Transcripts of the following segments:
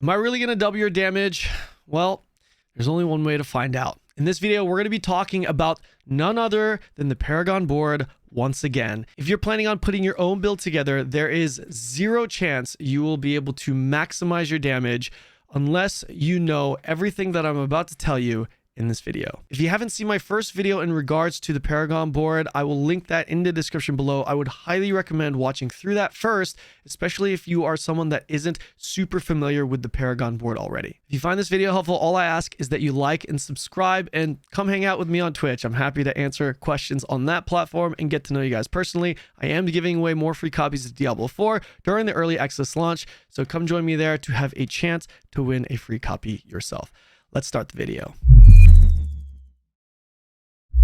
Am I really going to double your damage? Well, there's only one way to find out. In this video, we're going to be talking about none other than the Paragon board once again. If you're planning on putting your own build together, there is zero chance you will be able to maximize your damage unless you know everything that I'm about to tell you in this video. If you haven't seen my first video in regards to the Paragon board, I will link that in the description below. I would highly recommend watching through that first, especially if you are someone that isn't super familiar with the Paragon board already. If you find this video helpful, all I ask is that you like and subscribe and come hang out with me on Twitch. I'm happy to answer questions on that platform and get to know you guys personally. I am giving away more free copies of Diablo 4 during the early access launch, so come join me there to have a chance to win a free copy yourself. Let's start the video.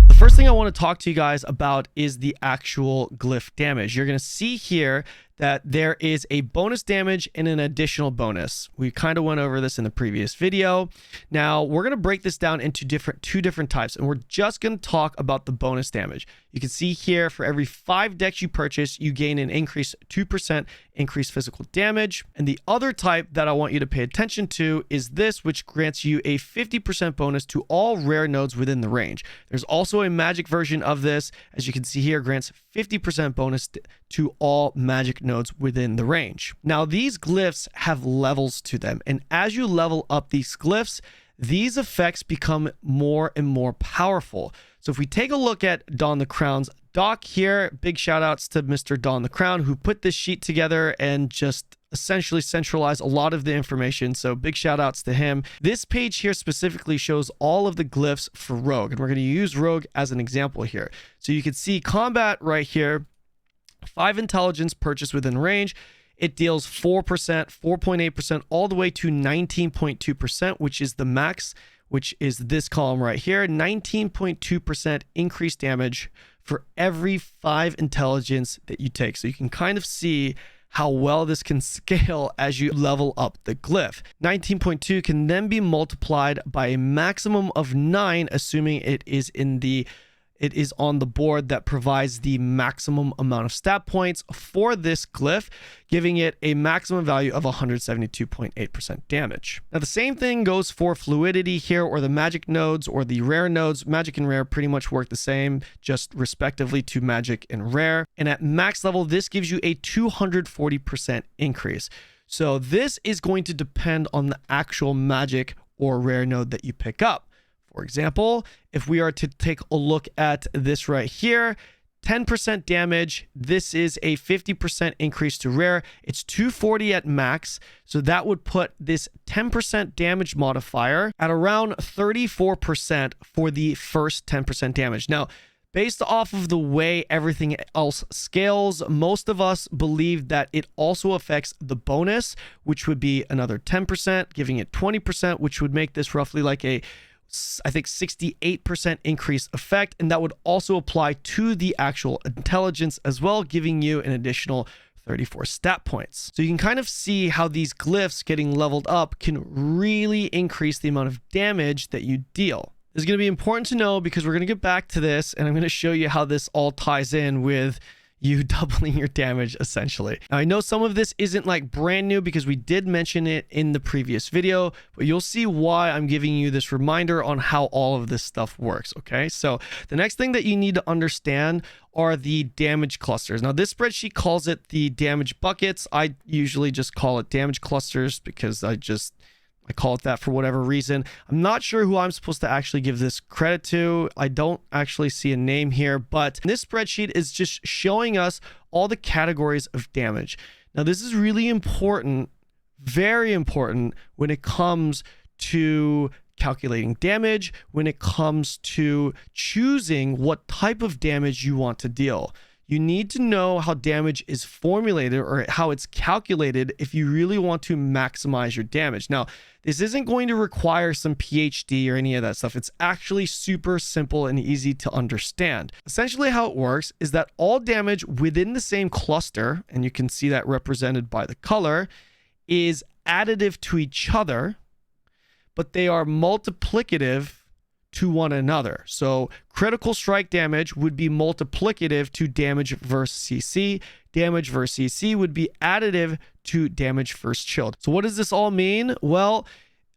The first thing I want to talk to you guys about is the actual glyph damage. You're going to see here that there is a bonus damage and an additional bonus. We kind of went over this in the previous video. Now we're going to break this down into two different types, and we're just going to talk about the bonus damage. You can see here for every 5 decks you purchase, you gain an increase 2% increased physical damage. And the other type that I want you to pay attention to is this, which grants you a 50% bonus to all rare nodes within the range. There's also a magic version of this, as you can see here, grants 50% bonus to all magic nodes within the range. Now these glyphs have levels to them, and as you level up these glyphs, these effects become more and more powerful. So if we take a look at Don the Crown's doc here, big shout outs to Mr. Don the Crown who put this sheet together and just essentially centralized a lot of the information. So big shout outs to him. This page here specifically shows all of the glyphs for Rogue, and we're going to use Rogue as an example here. So you can see combat right here, 5 intelligence purchased within range. It deals 4%, 4.8%, all the way to 19.2%, which is the max, which is this column right here. 19.2% increased damage for every 5 intelligence that you take. So you can kind of see how well this can scale as you level up the glyph. 19.2 can then be multiplied by a maximum of 9, assuming it is on the board that provides the maximum amount of stat points for this glyph, giving it a maximum value of 172.8% damage. Now the same thing goes for fluidity here, or the magic nodes or the rare nodes. Magic and rare pretty much work the same, just respectively to magic and rare. And at max level, this gives you a 240% increase. So this is going to depend on the actual magic or rare node that you pick up. For example, if we are to take a look at this right here, 10% damage, this is a 50% increase to rare. It's 240 at max, so that would put this 10% damage modifier at around 34% for the first 10% damage. Now, based off of the way everything else scales, most of us believe that it also affects the bonus, which would be another 10%, giving it 20%, which would make this roughly like a, I think, 68% increase effect, and that would also apply to the actual intelligence as well, giving you an additional 34 stat points. So you can kind of see how these glyphs getting leveled up can really increase the amount of damage that you deal. This is going to be important to know because we're going to get back to this, and I'm going to show you how this all ties in with you doubling your damage essentially. Now, I know some of this isn't like brand new because we did mention it in the previous video, but you'll see why I'm giving you this reminder on how all of this stuff works. Okay, so the next thing that you need to understand are the damage clusters. Now this spreadsheet calls it the damage buckets. I usually just call it damage clusters because I call it that for whatever reason. I'm not sure who I'm supposed to actually give this credit to. I don't actually see a name here, but this spreadsheet is just showing us all the categories of damage. Now, this is really important, very important when it comes to calculating damage, when it comes to choosing what type of damage you want to deal. You need to know how damage is formulated or how it's calculated if you really want to maximize your damage. Now, this isn't going to require some PhD or any of that stuff. It's actually super simple and easy to understand. Essentially how it works is that all damage within the same cluster, and you can see that represented by the color, is additive to each other, but they are multiplicative to one another. So critical strike damage would be multiplicative to damage versus CC. Damage versus CC would be additive to damage versus shield. So what does this all mean? Well,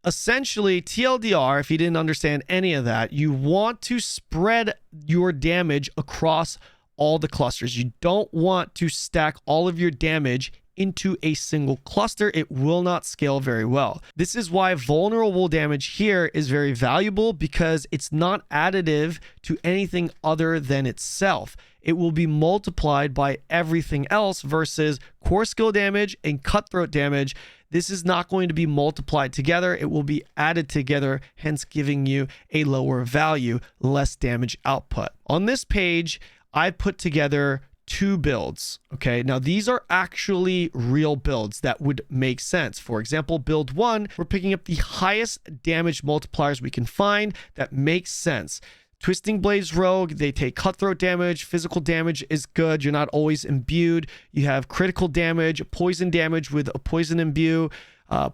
essentially, TLDR, if you didn't understand any of that, you want to spread your damage across all the clusters. You don't want to stack all of your damage into a single cluster. It will not scale very well. This is why vulnerable damage here is very valuable, because it's not additive to anything other than itself. It will be multiplied by everything else, versus core skill damage and cutthroat damage. This is not going to be multiplied together. It will be added together, hence giving you a lower value, less damage output. On this page, I put together 2 builds. Okay, now these are actually real builds that would make sense. For example, build 1, we're picking up the highest damage multipliers we can find that makes sense. Twisting Blades Rogue, they take cutthroat damage, physical damage is good, you're not always imbued. You have critical damage, poison damage with a poison imbue,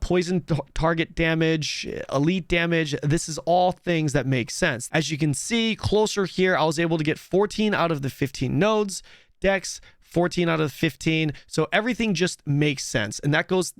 poison target damage, elite damage. This is all things that make sense. As you can see closer here, I was able to get 14 out of the 15 nodes. Dex 14 out of 15. So everything just makes sense. And that goes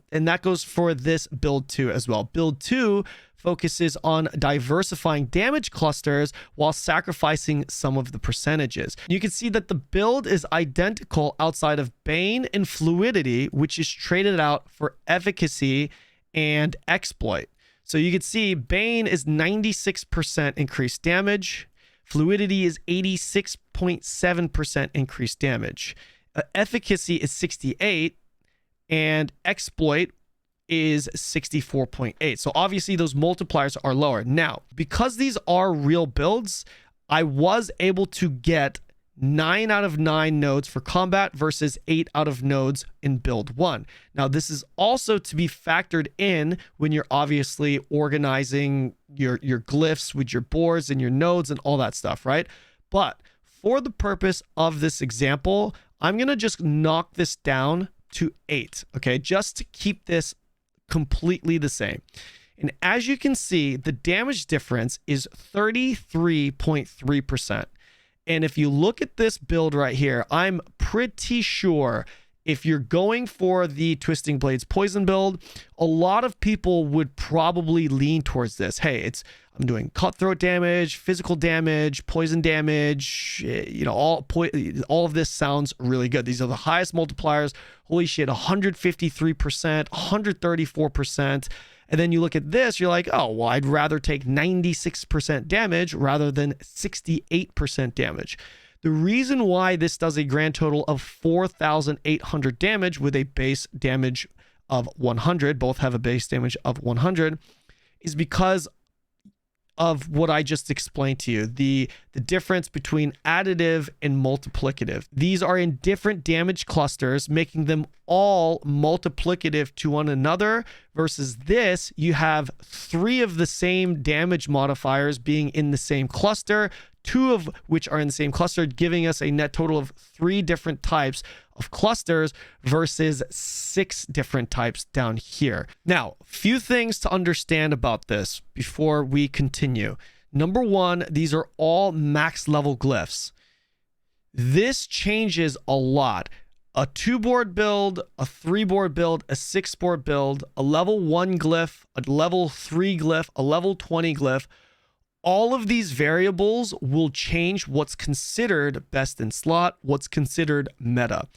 for this build 2 as well. Build 2 focuses on diversifying damage clusters while sacrificing some of the percentages. You can see that the build is identical outside of Bane and Fluidity, which is traded out for efficacy and exploit. So you can see Bane is 96% increased damage. Fluidity is 86.7% increased damage. Efficacy is 68, and exploit is 64.8. So obviously those multipliers are lower. Now, because these are real builds, I was able to get 9 out of 9 nodes for combat versus 8 out of nodes in build 1. Now, this is also to be factored in when you're obviously organizing your glyphs with your boards and your nodes and all that stuff, right? But for the purpose of this example, I'm going to just knock this down to 8, okay? Just to keep this completely the same. And as you can see, the damage difference is 33.3%. And if you look at this build right here, I'm pretty sure if you're going for the Twisting Blades Poison build, a lot of people would probably lean towards this. Hey, I'm doing cutthroat damage, physical damage, poison damage, you know, all of this sounds really good. These are the highest multipliers. Holy shit, 153%, 134%. And then you look at this, you're like, oh, well, I'd rather take 96% damage rather than 68% damage. The reason why this does a grand total of 4,800 damage with a base damage of 100, both have a base damage of 100, is because of what I just explained to you, the difference between additive and multiplicative. These are in different damage clusters, making them all multiplicative to one another, versus this, you have 3 of the same damage modifiers being in the same cluster, 2 of which are in the same cluster, giving us a net total of 3 different types of clusters versus 6 different types down here. Now, few things to understand about this before we continue. Number 1, these are all max level glyphs. This changes a lot. A 2-board build, a 3-board build, a 6-board build, a level 1 glyph, a level 3 glyph, a level 20 glyph. All of these variables will change what's considered best in slot, what's considered meta.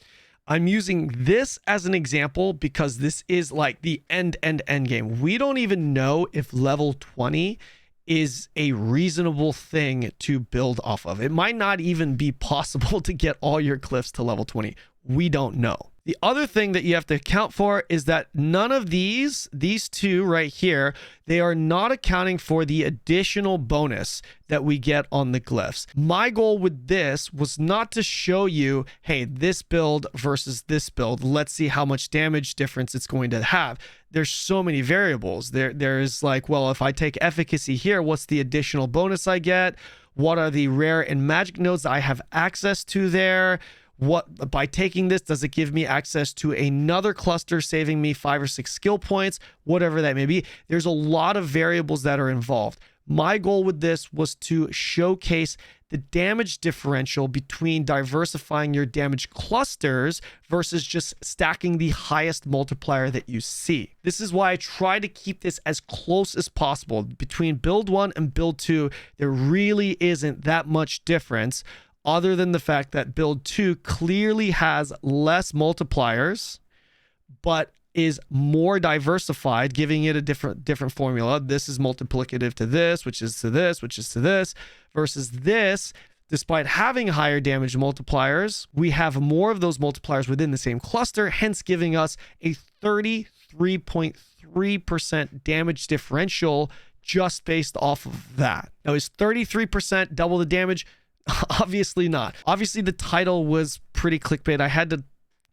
I'm using this as an example because this is like the end game. We don't even know if level 20 is a reasonable thing to build off of. It might not even be possible to get all your glyphs to level 20. We don't know. The other thing that you have to account for is that none of these 2 right here, they are not accounting for the additional bonus that we get on the glyphs. My goal with this was not to show you, hey, this build versus this build, let's see how much damage difference it's going to have. There's so many variables. There's like, well, if I take efficacy here, what's the additional bonus I get? What are the rare and magic nodes that I have access to there? What, by taking this, does it give me access to another cluster, saving me 5 or 6 skill points, whatever that may be? There's a lot of variables that are involved. My goal with this was to showcase the damage differential between diversifying your damage clusters versus just stacking the highest multiplier that you see. This is why I try to keep this as close as possible. Between build 1 and build 2, there really isn't that much difference, other than the fact that build 2 clearly has less multipliers, but is more diversified, giving it a different formula. This is multiplicative to this, which is to this, which is to this, versus this. Despite having higher damage multipliers, we have more of those multipliers within the same cluster, hence giving us a 33.3% damage differential just based off of that. Now, is 33% double the damage? Obviously not. Obviously, the title was pretty clickbait. I had to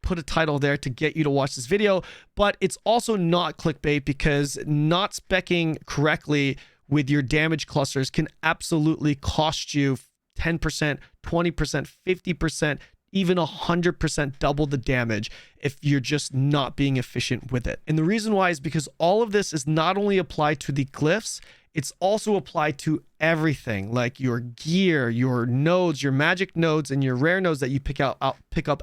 put a title there to get you to watch this video, but it's also not clickbait, because not speccing correctly with your damage clusters can absolutely cost you 10%, 20%, 50%, even 100% double the damage if you're just not being efficient with it. And the reason why is because all of this is not only applied to the glyphs, it's also applied to everything, like your gear, your nodes, your magic nodes, and your rare nodes that you pick up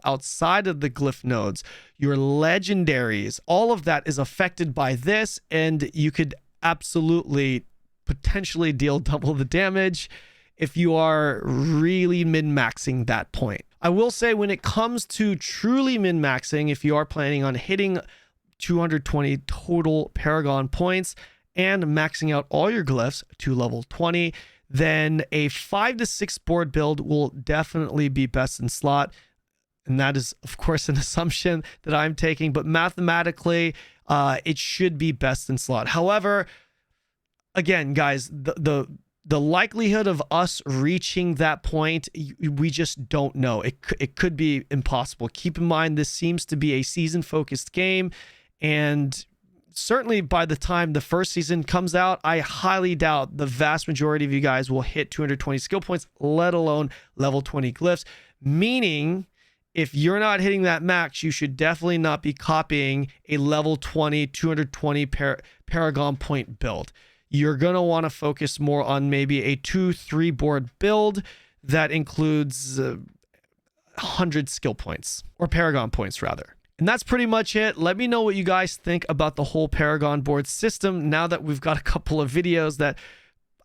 outside of the glyph nodes, your legendaries. All of that is affected by this, and you could absolutely potentially deal double the damage if you are really min-maxing that point. I will say, when it comes to truly min-maxing, if you are planning on hitting 220 total Paragon points and maxing out all your glyphs to level 20, then a 5 to 6 board build will definitely be best in slot. And that is, of course, an assumption that I'm taking, but mathematically, it should be best in slot. However, again, guys, the likelihood of us reaching that point, we just don't know. It could be impossible. Keep in mind, this seems to be a season-focused game, and certainly by the time the first season comes out, I highly doubt the vast majority of you guys will hit 220 skill points, let alone level 20 glyphs. Meaning, if you're not hitting that max, you should definitely not be copying a level 20, 220 Paragon point build. You're going to want to focus more on maybe a 2-3 board build that includes 100 skill points, or Paragon points rather. And that's pretty much it. Let me know what you guys think about the whole Paragon board system now that we've got a couple of videos that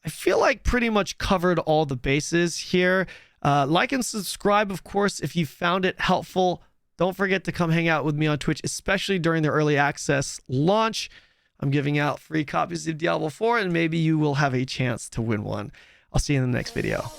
I feel like pretty much covered all the bases here. Like and subscribe, of course, if you found it helpful. Don't forget to come hang out with me on Twitch, especially during the early access launch. I'm giving out free copies of Diablo 4, and maybe you will have a chance to win one. I'll see you in the next video.